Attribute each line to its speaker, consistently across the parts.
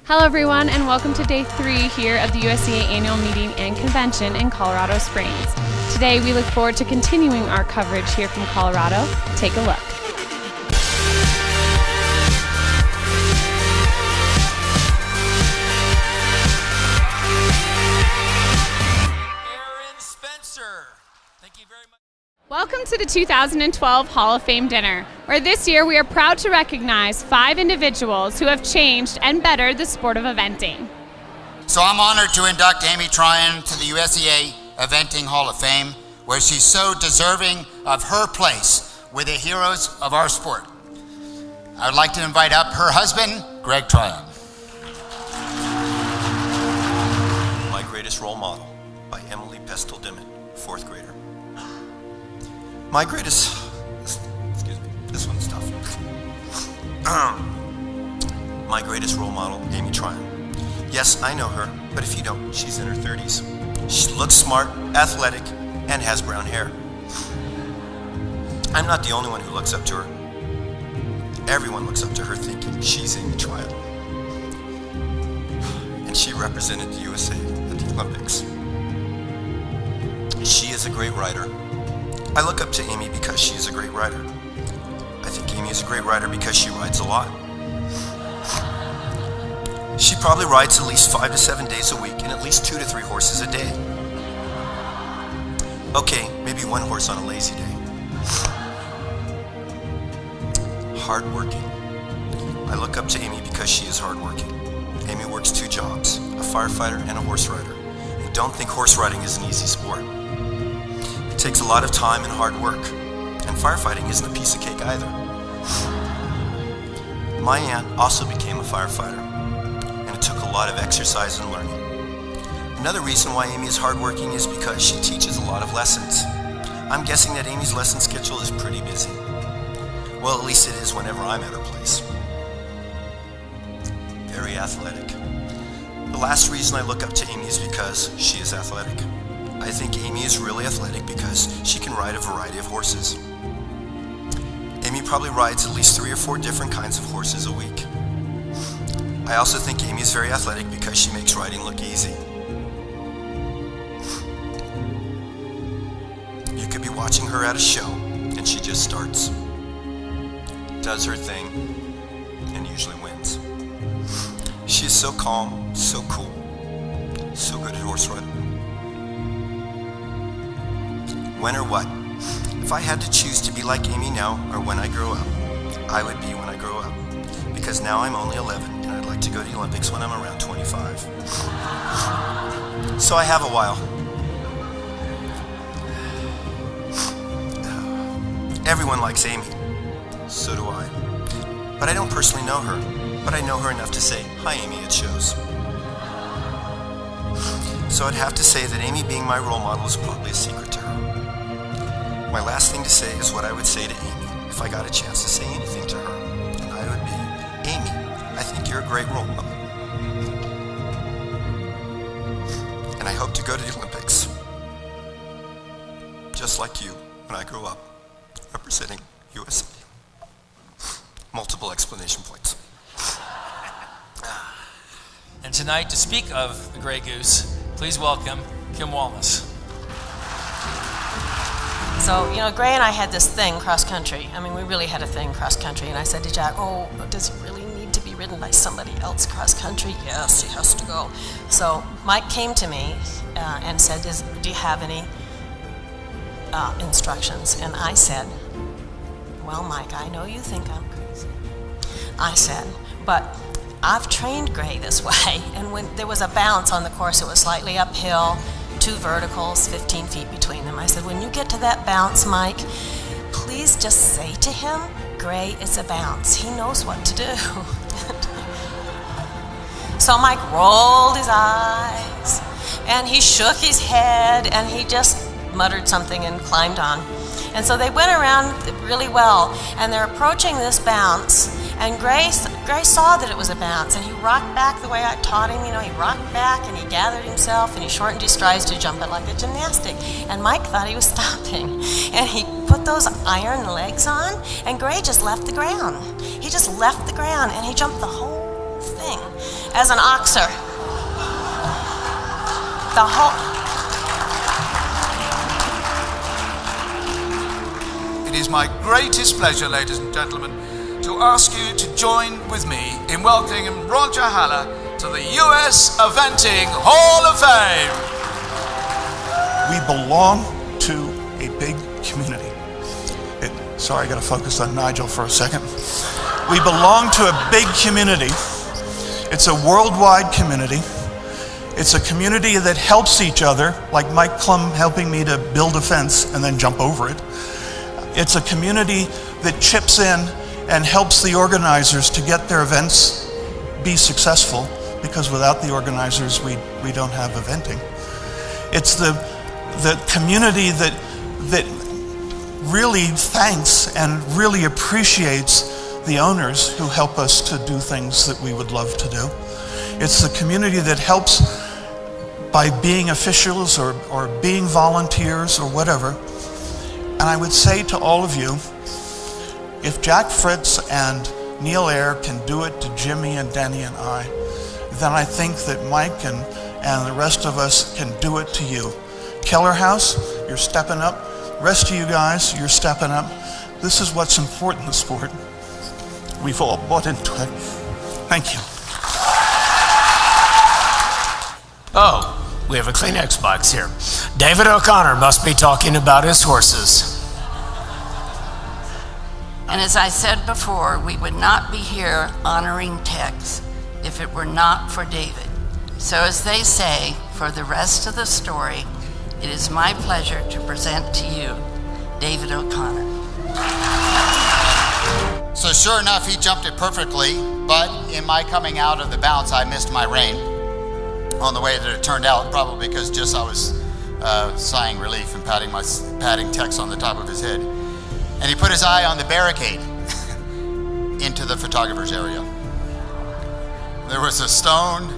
Speaker 1: Hello everyone, and welcome to day 3 here of the USEA annual meeting and convention in Colorado Springs. Today we look forward to continuing our coverage here from Colorado. Take a look.
Speaker 2: Thank you very much.
Speaker 1: Welcome to the 2012 Hall of Fame dinner, where this year we are proud to recognize 5 individuals who have changed and bettered the sport of eventing.
Speaker 3: So I'm honored to induct Amy Tryon to the USEA Eventing Hall of Fame, where she's so deserving of her place with the heroes of our sport. I would like to invite up her husband, Greg Tryon.
Speaker 4: My Greatest Role Model by Emily Pestel Dimmitt, 4th grader. My greatest, excuse me, this one's tough. My greatest role model, Amy Tryon. Yes, I know her, but if you don't, she's in her 30s. She looks smart, athletic, and has brown hair. I'm not the only one who looks up to her. Everyone looks up to her thinking she's Amy Tryon. And she represented the USA at the Olympics. She is a great rider. I look up to Amy because she is a great rider. I think Amy is a great rider because she rides a lot. She probably rides at least 5 to 7 days a week and at least 2 to 3 horses a day. Okay, maybe 1 horse on a lazy day. Hardworking. I look up to Amy because she is hardworking. Amy works 2 jobs, a firefighter and a horse rider. And don't think horse riding is an easy sport. It takes a lot of time and hard work, and firefighting isn't a piece of cake either. My aunt also became a firefighter, and it took a lot of exercise and learning. Another reason why Amy is hardworking is because she teaches a lot of lessons. I'm guessing that Amy's lesson schedule is pretty busy. Well, at least it is whenever I'm at her place. Very athletic. The last reason I look up to Amy is because she is athletic. I think Amy is really athletic because she can ride a variety of horses. Amy probably rides at least 3 or 4 different kinds of horses a week. I also think Amy is very athletic because she makes riding look easy. You could be watching her at a show and she just starts, does her thing, and usually wins. She is so calm, so cool, so good at horse riding. When or what? If I had to choose to be like Amy now or when I grow up, I would be when I grow up. Because now I'm only 11 and I'd like to go to the Olympics when I'm around 25. So I have a while. Everyone likes Amy. So do I. But I don't personally know her. But I know her enough to say, "Hi Amy, it shows." So I'd have to say that Amy being my role model is probably a secret to her. My last thing to say is what I would say to Amy if I got a chance to say anything to her. And I would be, "Amy, I think you're a great role model. And I hope to go to the Olympics, just like you when I grow up, representing USA." Multiple explanation points.
Speaker 2: And tonight, to speak of the Grey Goose, please welcome Kim Wallace.
Speaker 5: So, Gray and I had this thing cross country. I mean, we really had a thing cross country. And I said to Jack, "Oh, does it really need to be ridden by somebody else cross country?" "Yes, he has to go." So Mike came to me and said, "Do you have any instructions?" And I said, "Well, Mike, I know you think I'm crazy." I said, "But I've trained Gray this way." And when there was a bounce on the course, it was slightly uphill, 2 verticals, 15 feet between them. I said, "When you get to that bounce, Mike, please just say to him, 'Gray, it's a bounce.' He knows what to do." So Mike rolled his eyes, and he shook his head, and he just muttered something and climbed on. And so they went around really well, and they're approaching this bounce, and Gray saw that it was a bounce, and he rocked back the way I taught him. He rocked back, and he gathered himself, and he shortened his strides to jump it like a gymnastic. And Mike thought he was stopping, and he put those iron legs on, and Gray just left the ground. He just left the ground, and he jumped the whole thing. as an oxer. The whole...
Speaker 6: It is my greatest pleasure, ladies and gentlemen, to ask you to join with me in welcoming Roger Haller to the US Eventing Hall of Fame.
Speaker 7: We belong to a big community. Sorry, I gotta focus on Nigel for a second. We belong to a big community. It's a worldwide community. It's a community that helps each other, like Mike Klum helping me to build a fence and then jump over it. It's a community that chips in and helps the organizers to get their events be successful, because without the organizers, we don't have eventing. It's the community that really thanks and really appreciates the owners who help us to do things that we would love to do. It's the community that helps by being officials or being volunteers or whatever. And I would say to all of you, if Jack Fritz and Neil Ayer can do it to Jimmy and Denny and I, then I think that Mike and the rest of us can do it to you. Keller House, you're stepping up. Rest of you guys, you're stepping up. This is what's important in the sport. We've all bought into it. Thank you.
Speaker 8: Oh, we have a Kleenex box here. David O'Connor must be talking about his horses.
Speaker 9: And as I said before, we would not be here honoring Tex if it were not for David. So as they say, for the rest of the story, it is my pleasure to present to you David O'Connor.
Speaker 3: So sure enough, he jumped it perfectly, but in my coming out of the bounce, I missed my rein on the way that it turned out, probably because just I was sighing relief and patting Tex on the top of his head. And he put his eye on the barricade into the photographer's area. There was a stone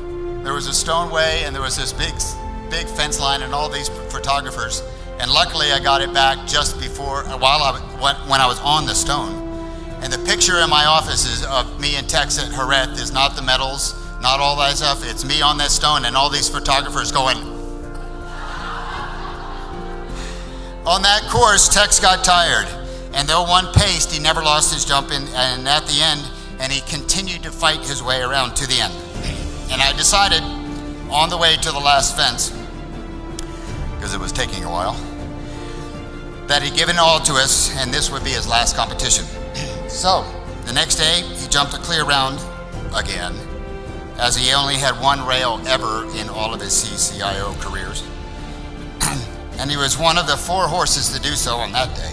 Speaker 3: way, and there was this big fence line and all these photographers. And luckily I got it back just before, when I was on the stone. And the picture in my office is of me and Tex at Jerez is not the medals, not all that stuff. It's me on that stone and all these photographers going. On that course, Tex got tired. And though one paced, he never lost his jump and at the end, and he continued to fight his way around to the end. And I decided on the way to the last fence, because it was taking a while, that he'd given all to us and this would be his last competition. So, the next day, he jumped a clear round again, as he only had one rail ever in all of his CCIO careers. And he was one of the 4 horses to do so on that day.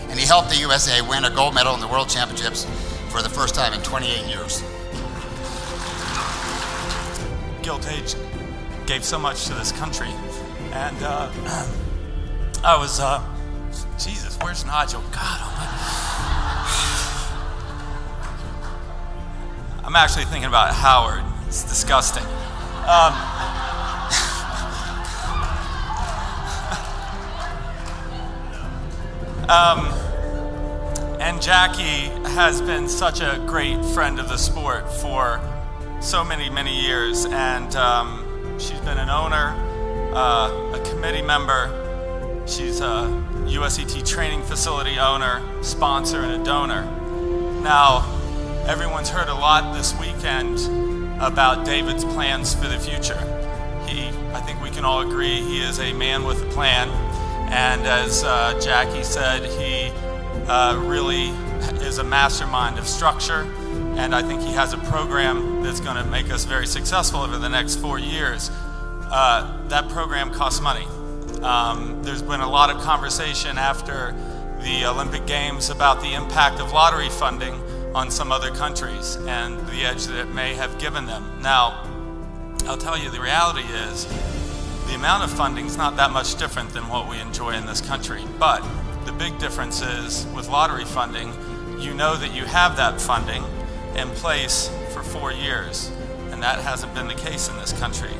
Speaker 3: And he helped the USA win a gold medal in the World Championships for the first time in 28 years.
Speaker 10: Gilt Age gave so much to this country. And I was, Jesus, where's Nigel? God almighty. I'm actually thinking about Howard. It's disgusting. And Jackie has been such a great friend of the sport for so many, many years. And she's been an owner, a committee member. She's a USET training facility owner, sponsor, and a donor. Now, everyone's heard a lot this weekend about David's plans for the future. I think we can all agree he is a man with a plan. And as Jackie said, he really is a mastermind of structure. And I think he has a program that's going to make us very successful over the next 4 years. That program costs money. There's been a lot of conversation after the Olympic Games about the impact of lottery funding on some other countries and the edge that it may have given them. Now, I'll tell you, the reality is the amount of funding is not that much different than what we enjoy in this country. But the big difference is with lottery funding, you know that you have that funding in place for 4 years, and that hasn't been the case in this country.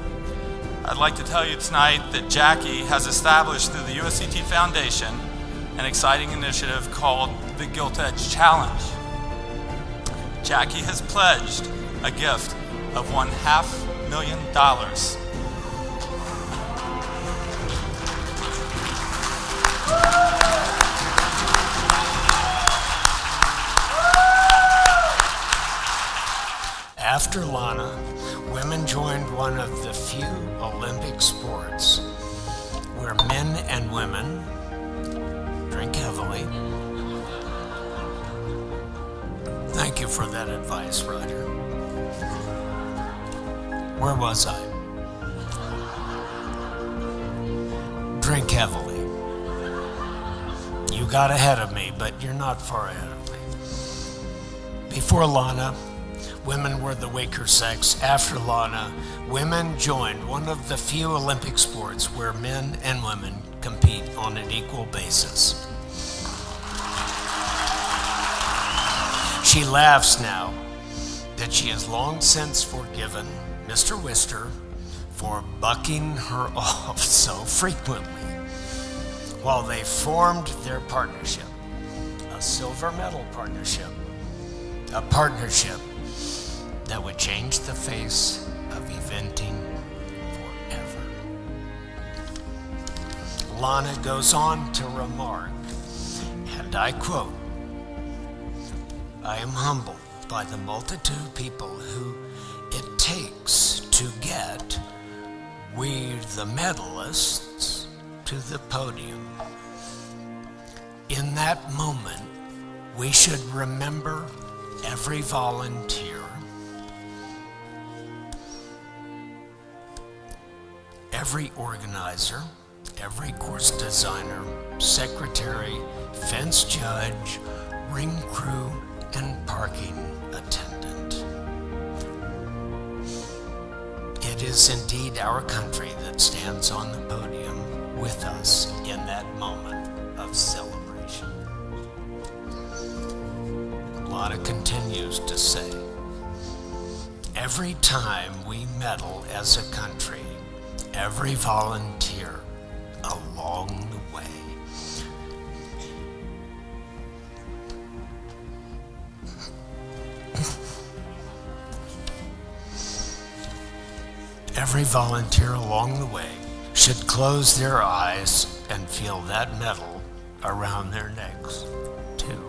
Speaker 10: I'd like to tell you tonight that Jackie has established through the USET Foundation an exciting initiative called the Gilt Edge Challenge. Jackie has pledged a gift of $500,000.
Speaker 8: After Lana, women joined one of the few Olympic sports where men and women drink heavily. Thank you for that advice, Roger. Where was I? Drink heavily. You got ahead of me, but you're not far ahead of me. Before Lana, women were the weaker sex. After Lana, women joined one of the few Olympic sports where men and women compete on an equal basis. She laughs now that she has long since forgiven Mr. Wister for bucking her off so frequently while they formed their partnership, a silver medal partnership, a partnership that would change the face of eventing forever. Lana goes on to remark, and I quote, "I am humbled by the multitude of people who it takes to get we the medalists to the podium. In that moment, we should remember every volunteer, every organizer, every course designer, secretary, fence judge, ring crew, and parking attendant. It is indeed our country that stands on the podium with us in that moment of celebration." Lana continues to say, "Every time we medal as a country, every volunteer along the way, every volunteer along the way should close their eyes and feel that medal around their necks, too."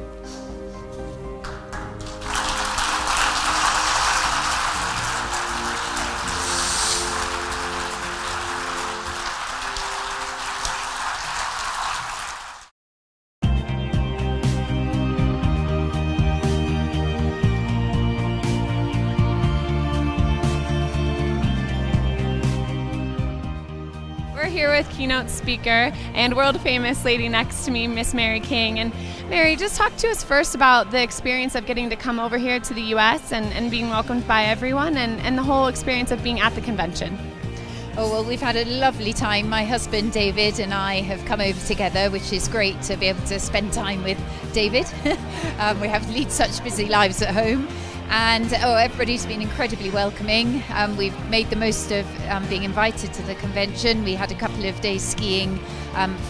Speaker 1: We're here with keynote speaker and world famous lady next to me, Miss Mary King. And Mary, just talk to us first about the experience of getting to come over here to the US and being welcomed by everyone and the whole experience of being at the convention.
Speaker 11: Oh, well, we've had a lovely time. My husband David and I have come over together, which is great to be able to spend time with David. We have lead such busy lives at home. And everybody's been incredibly welcoming. We've made the most of being invited to the convention. We had a couple of days skiing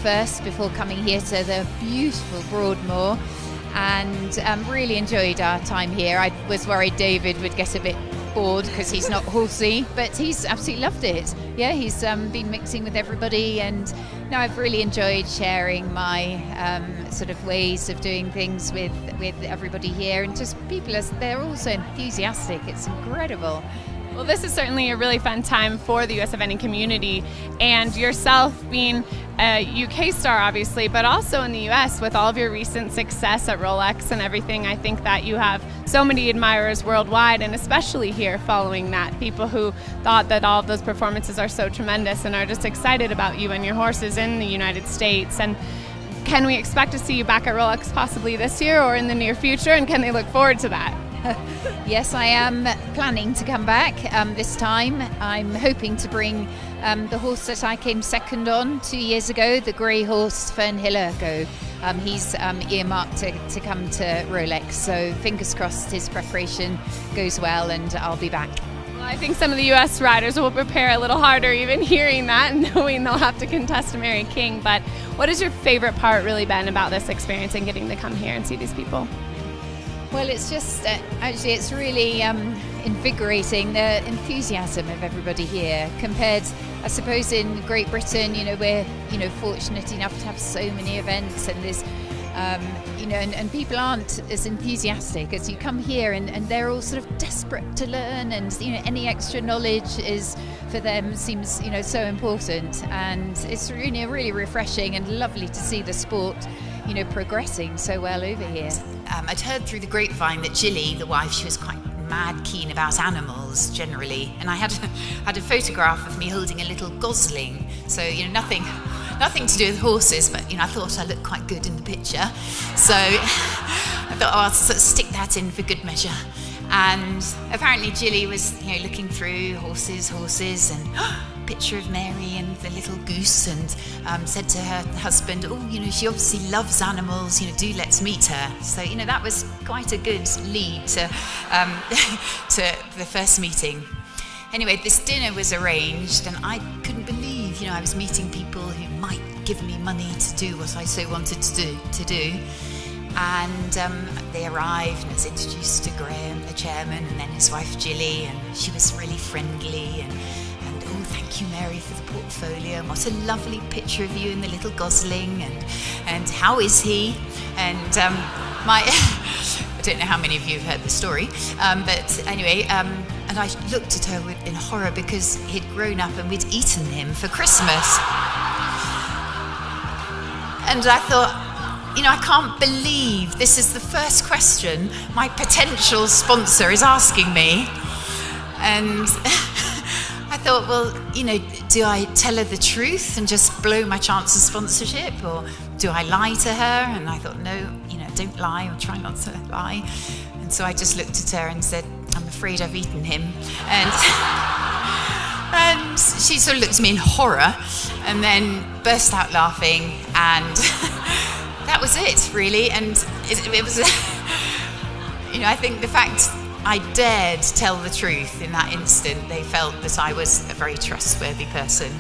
Speaker 11: first before coming here to the beautiful Broadmoor, and really enjoyed our time here. I was worried David would get a bit bored because he's not horsey, but he's absolutely loved it. Yeah, he's been mixing with everybody, and no, I've really enjoyed sharing my sort of ways of doing things with everybody here, and just people, as they're all so enthusiastic. It's incredible.
Speaker 1: Well, this is certainly a really fun time for the US eventing community, and yourself being a UK star, obviously, but also in the US with all of your recent success at Rolex and everything. I think that you have so many admirers worldwide, and especially here following that. People who thought that all of those performances are so tremendous and are just excited about you and your horses in the United States. And can we expect to see you back at Rolex possibly this year or in the near future, and can they look forward to that?
Speaker 11: Yes, I am planning to come back this time. I'm hoping to bring the horse that I came second on 2 years ago, the grey horse Fernhillergo. He's earmarked to come to Rolex, so fingers crossed his preparation goes well and I'll be back.
Speaker 1: Well, I think some of the US riders will prepare a little harder even hearing that and knowing they'll have to contest Mary King. But what has your favorite part really been about this experience and getting to come here and see these people?
Speaker 11: Well, it's just actually it's really invigorating, the enthusiasm of everybody here compared, I suppose, in Great Britain, we're, fortunate enough to have so many events, and there's, and people aren't as enthusiastic as you come here, and they're all sort of desperate to learn, and, any extra knowledge is, for them, seems, so important, and it's really refreshing and lovely to see the sport progressing so well over here.
Speaker 12: I'd heard through the grapevine that Jilly, the wife, she was quite mad keen about animals generally, and I had a photograph of me holding a little gosling, so nothing to do with horses, but I thought I looked quite good in the picture, so I thought, I'll sort of stick that in for good measure. And apparently Jilly was looking through horses and picture of Mary and the little goose, and said to her husband, she obviously loves animals, do let's meet her. So that was quite a good lead to to the first meeting. Anyway, this dinner was arranged, and I couldn't believe I was meeting people who might give me money to do what I so wanted to do. And they arrived, and I was introduced to Graham, the chairman, and then his wife Jilly, and she was really friendly, and oh, thank you, Mary, for the portfolio, and what a lovely picture of you and the little gosling, and how is he? And I don't know how many of you have heard the story, but anyway, and I looked at her in horror because he'd grown up and we'd eaten him for Christmas. And I thought, I can't believe this is the first question my potential sponsor is asking me. And I thought, well, do I tell her the truth and just blow my chance of sponsorship, or do I lie to her? And I thought, no, don't lie, or try not to lie. And so I just looked at her and said, I'm afraid I've eaten him. And she sort of looked at me in horror and then burst out laughing, and that was it, really. And it was, I think the fact I dared tell the truth in that instant, they felt that I was a very trustworthy person.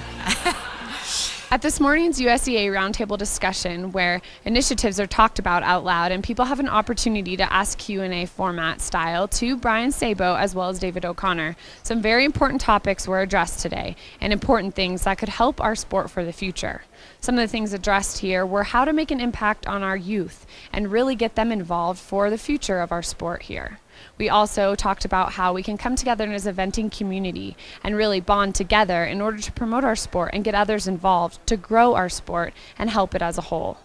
Speaker 1: At this morning's USEA roundtable discussion, where initiatives are talked about out loud and people have an opportunity to ask Q&A format style to Brian Sabo as well as David O'Connor, some very important topics were addressed today, and important things that could help our sport for the future. Some of the things addressed here were how to make an impact on our youth and really get them involved for the future of our sport here. We also talked about how we can come together as an eventing community and really bond together in order to promote our sport and get others involved to grow our sport and help it as a whole.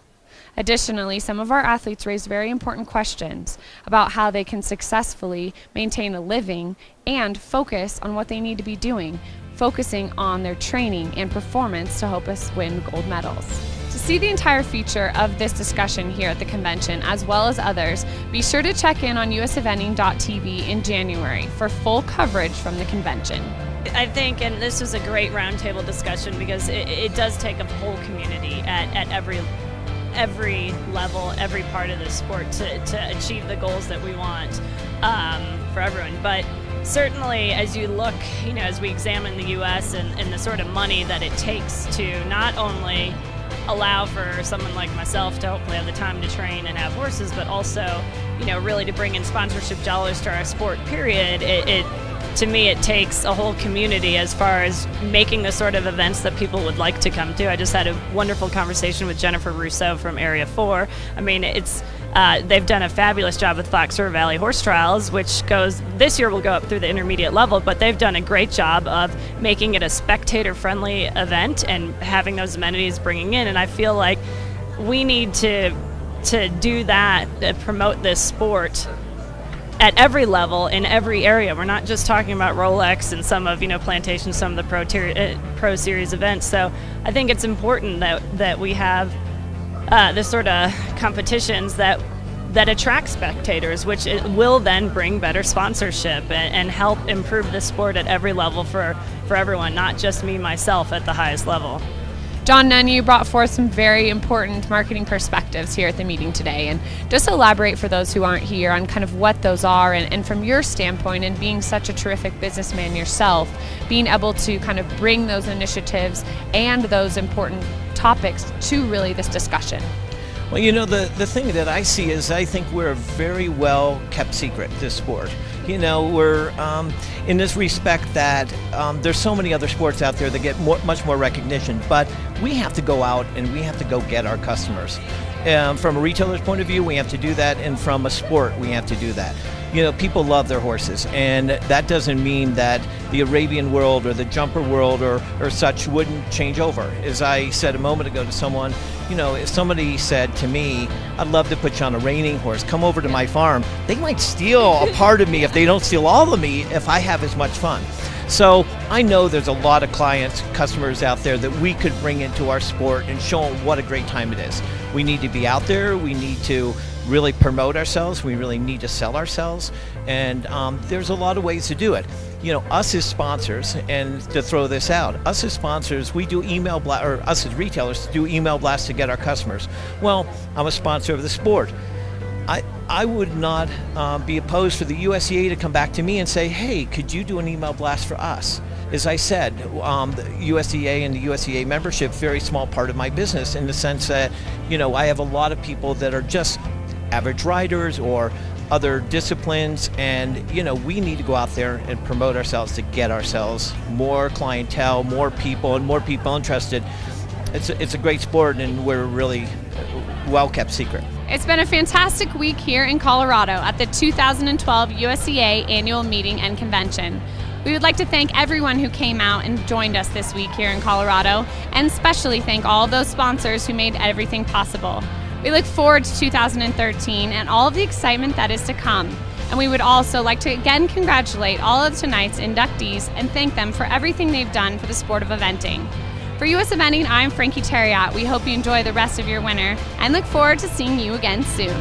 Speaker 1: Additionally, some of our athletes raised very important questions about how they can successfully maintain a living and focus on what they need to be doing, focusing on their training and performance to help us win gold medals. To see the entire feature of this discussion here at the convention, as well as others, be sure to check in on useventing.tv in January for full coverage from the convention.
Speaker 13: I think, and this was a great roundtable discussion, because it does take a whole community at every level, every part of the sport to achieve the goals that we want for everyone. But certainly, as you look, as we examine the U.S. and the sort of money that it takes to not only allow for someone like myself to hopefully have the time to train and have horses, but also, really to bring in sponsorship dollars to our sport, period, to me, it takes a whole community as far as making the sort of events that people would like to come to. I just had a wonderful conversation with Jennifer Rousseau from Area 4. I mean, they've done a fabulous job with Fox River Valley Horse Trials, which this year will go up through the intermediate level, but they've done a great job of making it a spectator-friendly event and having those amenities bringing in. And I feel like we need to do that, to promote this sport at every level, in every area. We're not just talking about Rolex and some of, Plantation, some of the Pro Series events. So I think it's important that we have this sort of competitions that attract spectators, which will then bring better sponsorship and help improve the sport at every level for everyone, not just me, myself, at the highest level.
Speaker 1: John Nunn, you brought forth some very important marketing perspectives here at the meeting today, and just elaborate for those who aren't here on kind of what those are, and from your standpoint, and being such a terrific businessman yourself, being able to kind of bring those initiatives and those important topics to really this discussion.
Speaker 14: Well, you know, the thing that I see is I think we're a very well kept secret, this sport. You know, we're in this respect that there's so many other sports out there that get much more recognition, but we have to go out and we have to go get our customers. From a retailer's point of view, we have to do that, and from a sport, we have to do that. You know, people love their horses, and that doesn't mean that the Arabian world or the jumper world or such wouldn't change over. As I said a moment ago to someone, you know, if somebody said to me, I'd love to put you on a reining horse, come over to my farm, they might steal a part of me if they don't steal all of me if I have as much fun. So I know there's a lot of clients, customers out there that we could bring into our sport and show them what a great time it is. We need to be out there, we need to really promote ourselves, we really need to sell ourselves, and there's a lot of ways to do it. You know, us as sponsors, and to throw this out, us as sponsors, we do email blast, or us as retailers do email blasts to get our customers. Well, I'm a sponsor of the sport. I would not be opposed for the USEA to come back to me and say, hey, could you do an email blast for us? As I said, the USEA and the USEA membership, very small part of my business in the sense that, you know, I have a lot of people that are just average riders or other disciplines, and, you know, we need to go out there and promote ourselves to get ourselves more clientele, more people, and more people interested. It's a great sport, and we're really well-kept secret.
Speaker 1: It's been a fantastic week here in Colorado at the 2012 USEA Annual Meeting and Convention. We would like to thank everyone who came out and joined us this week here in Colorado, and especially thank all of those sponsors who made everything possible. We look forward to 2013 and all of the excitement that is to come. And we would also like to again congratulate all of tonight's inductees and thank them for everything they've done for the sport of eventing. For US Eventing, I'm Frankie Terriot. We hope you enjoy the rest of your winter and look forward to seeing you again soon.